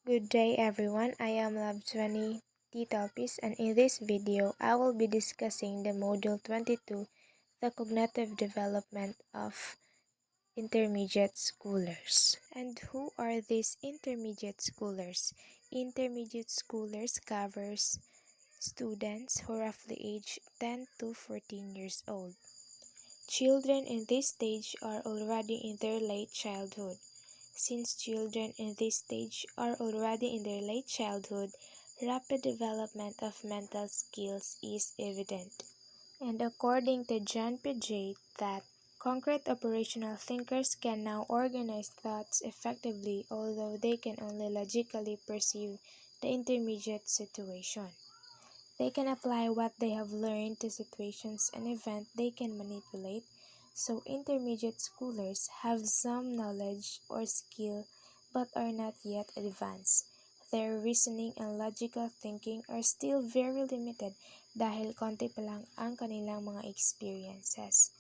Good day everyone, I am Love20 Titalpis, and in this video I will be discussing the Module 22, the cognitive development of intermediate schoolers. And who are these intermediate schoolers? Intermediate schoolers covers students who roughly age 10 to 14 years old. Children in this stage are already in their late childhood. Since children in this stage are already in their late childhood, rapid development of mental skills is evident. And according to John Piaget, that concrete operational thinkers can now organize thoughts effectively, although they can only logically perceive the intermediate situation. They can apply what they have learned to situations and events they can manipulate, so intermediate schoolers have some knowledge or skill but are not yet advanced. Their reasoning and logical thinking are still very limited dahil konti pa lang ang kanilang mga experiences.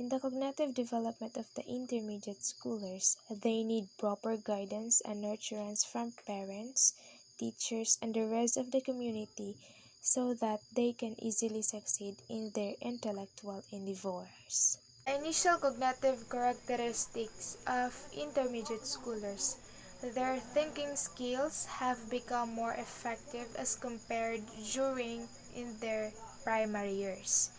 In the cognitive development of the intermediate schoolers, they need proper guidance and nurturance from parents, teachers, and the rest of the community so that they can easily succeed in their intellectual endeavors. Initial cognitive characteristics of intermediate schoolers. Their thinking skills have become more effective as compared during in their primary years.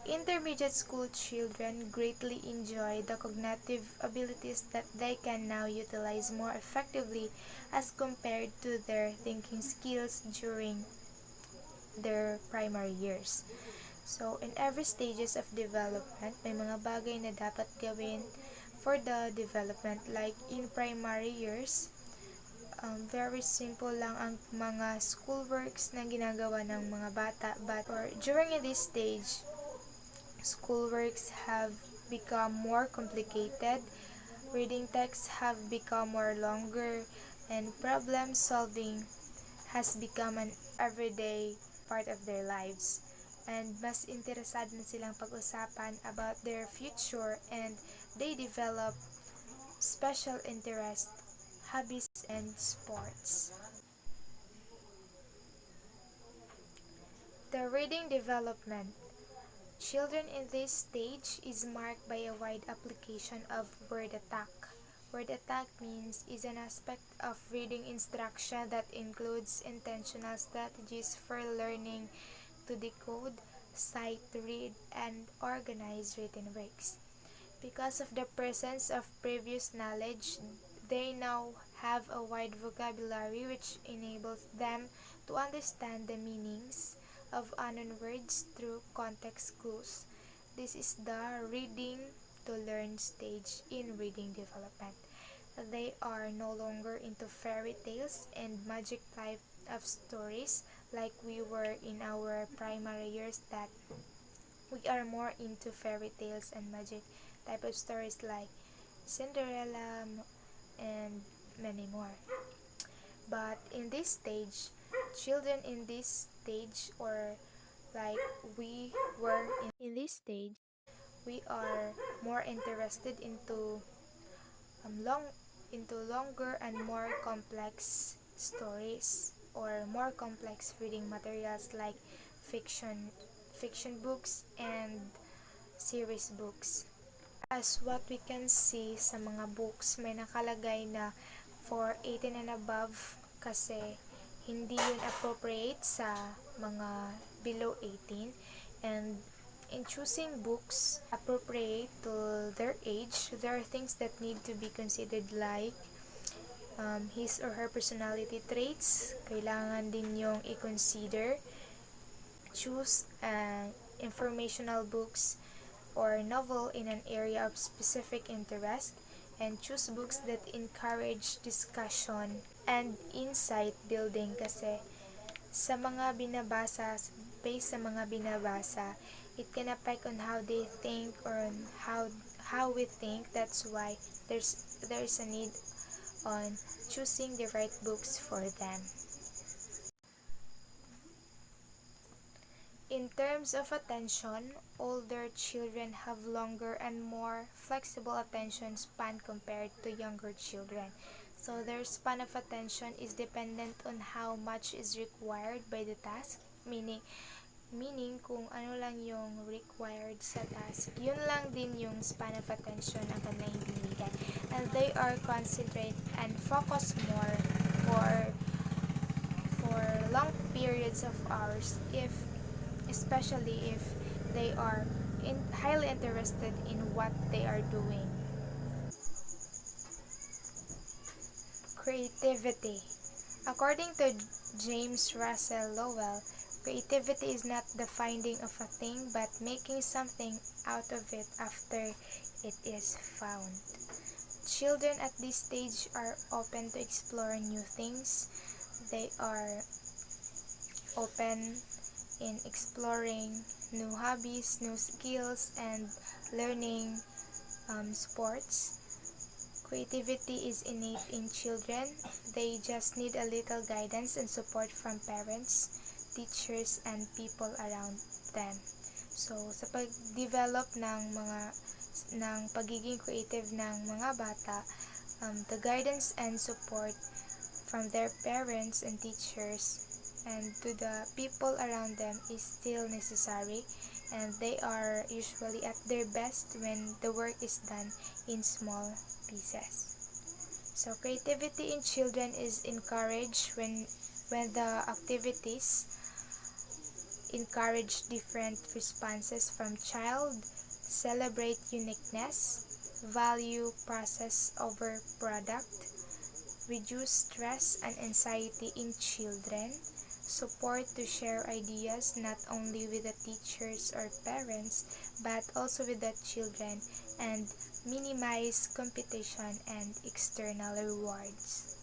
Intermediate school children greatly enjoy the cognitive abilities that they can now utilize more effectively as compared to their thinking skills during their primary years. So, in every stages of development, may mga bagay na dapat gawin for the development. Like in primary years, very simple lang ang mga schoolworks na ginagawa ng mga bata. But during this stage, schoolworks have become more complicated, reading texts have become more longer, and problem solving has become an everyday part of their lives. And mas interesado na silang pag-usapan about their future, and they develop special interest, hobbies, and sports. The reading development. Children in this stage is marked by a wide application of word attack. Word attack means is an aspect of reading instruction that includes intentional strategies for learning to decode, cite, read, and organize written works. Because of the presence of previous knowledge, they now have a wide vocabulary which enables them to understand the meanings of unknown words through context clues. This is the reading to learn stage in reading development. They are no longer into fairy tales and magic type of stories like we were in our primary years, that we are more into fairy tales and magic type of stories like Cinderella and many more. But in this stage, children in this stage, or like we were in this stage, we are more interested into longer and more complex stories or more complex reading materials like fiction books and series books. As what we can see sa mga books, may nakalagay na for 18 and above kasi hindi yun appropriate sa mga below 18, and in choosing books appropriate to their age, there are things that need to be considered like his or her personality traits. Kailangan din yung i-consider. Choose informational books or novel in an area of specific interest, and choose books that encourage discussion and insight building kasi sa mga binabasa, based sa mga binabasa, it can affect on how they think or on how we think. That's why there's a need on choosing the right books for them. In terms of attention, older children have longer and more flexible attention span compared to younger children. So their span of attention is dependent on how much is required by the task, meaning kung ano lang yung required sa task, yun lang din yung span of attention na kanilang ibibigay. And they are concentrate and focus more for long periods of hours, especially if they are highly interested in what they are doing. Creativity. According to James Russell Lowell, creativity is not the finding of a thing but making something out of it after it is found. Children at this stage are open to explore new things. They are open in exploring new hobbies, new skills, and learning sports. Creativity is innate in children. They just need a little guidance and support from parents, teachers, and people around them. So, sa pag-develop ng pagiging creative ng mga bata, the guidance and support from their parents and teachers and to the people around them is still necessary, and they are usually at their best when the work is done in small pieces. So creativity in children is encouraged when the activities encourage different responses from child, celebrate uniqueness, value process over product, reduce stress and anxiety in children, support to share ideas not only with the teachers or parents but also with the children, and minimize competition and external rewards.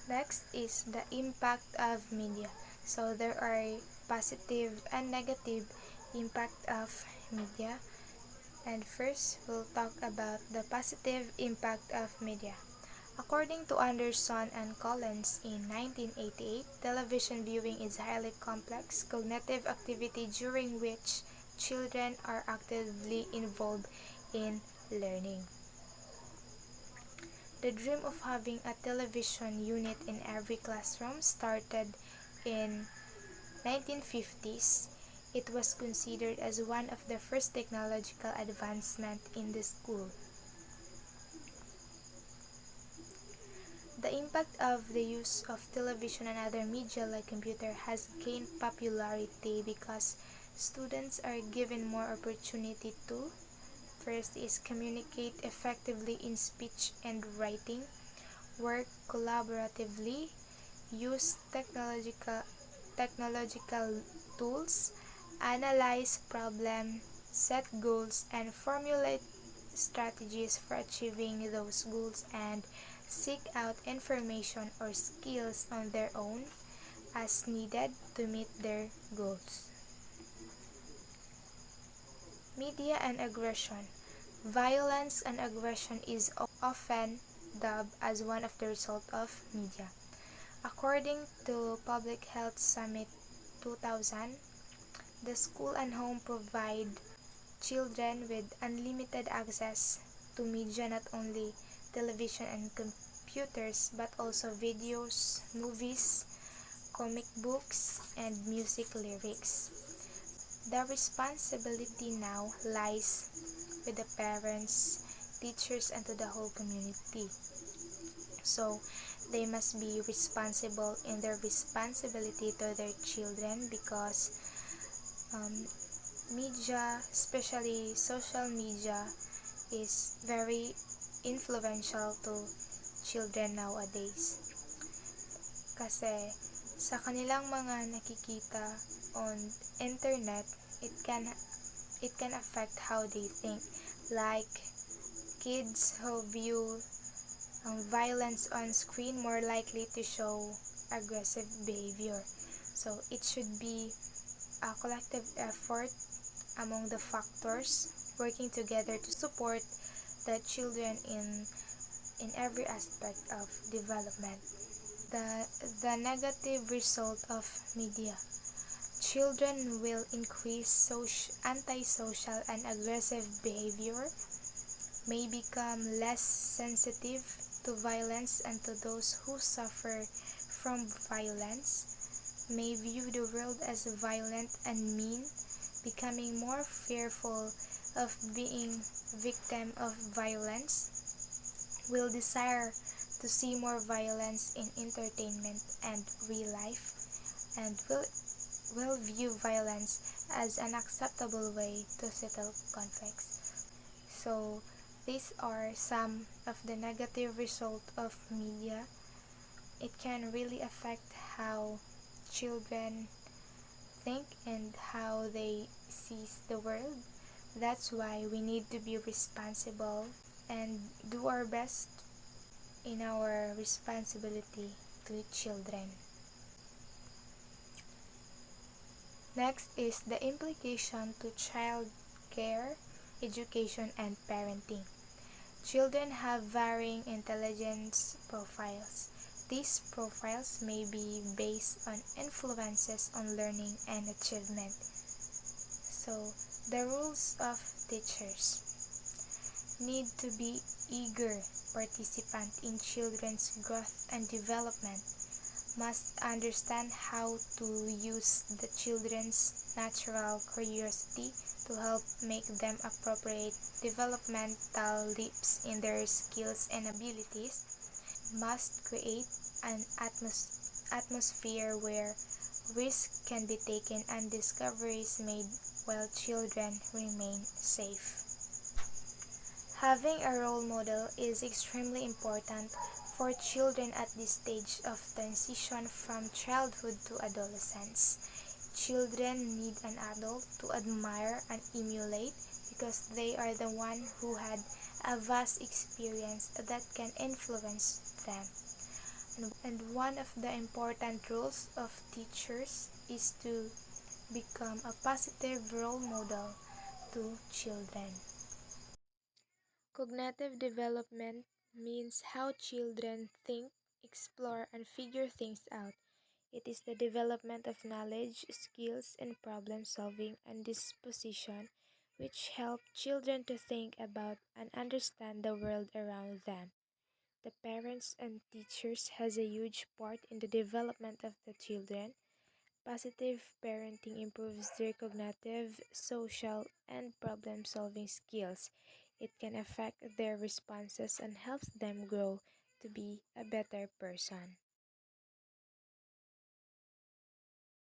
Next is the impact of media. So there are positive and negative impact of media. And first, we'll talk about the positive impact of media. According to Anderson and Collins in 1988, television viewing is highly complex cognitive activity during which children are actively involved in learning. The dream of having a television unit in every classroom started in 1950s. It was considered as one of the first technological advancements in the school. The impact of the use of television and other media like computer has gained popularity because students are given more opportunity to first is communicate effectively in speech and writing, work collaboratively, use technological tools, analyze problems, set goals, and formulate strategies for achieving those goals, and seek out information or skills on their own as needed to meet their goals. Media and aggression. Violence and aggression is often dubbed as one of the results of media. According to Public Health Summit 2000, the school and home provide children with unlimited access to media, not only television and computers, but also videos, movies, comic books, and music lyrics. The responsibility now lies with the parents, teachers, and to the whole community. So, they must be responsible in their responsibility to their children because media, especially social media, is very influential to children nowadays. Kasi sa kanilang mga nakikita on internet, it can affect how they think. Like kids who view violence on screen more likely to show aggressive behavior. So it should be a collective effort among the factors working together to support the children in every aspect of development. The negative result of media. Children will increase antisocial and aggressive behavior, may become less sensitive to violence, and to those who suffer from violence may view the world as violent and mean, becoming more fearful of being victim of violence, will desire to see more violence in entertainment and real life, and will view violence as an acceptable way to settle conflicts. So these are some of the negative results of media. It can really affect how children think and how they see the world. That's why we need to be responsible and do our best in our responsibility to children. Next is the implication to child care, education, and parenting. Children have varying intelligence profiles. These profiles may be based on influences on learning and achievement. So, the roles of teachers need to be eager participant in children's growth and development, must understand how to use the children's natural curiosity to help make them appropriate developmental leaps in their skills and abilities, must create an atmosphere where risk can be taken and discoveries made while children remain safe. Having a role model is extremely important for children at this stage of transition from childhood to adolescence. Children need an adult to admire and emulate because they are the one who had a vast experience that can influence them. And one of the important roles of teachers is to become a positive role model to children. Cognitive development means how children think, explore, and figure things out. It is the development of knowledge, skills, and problem solving and disposition which help children to think about and understand the world around them. The parents and teachers has a huge part in the development of the children. Positive parenting improves their cognitive, social, and problem solving skills. It can affect their responses and helps them grow to be a better person.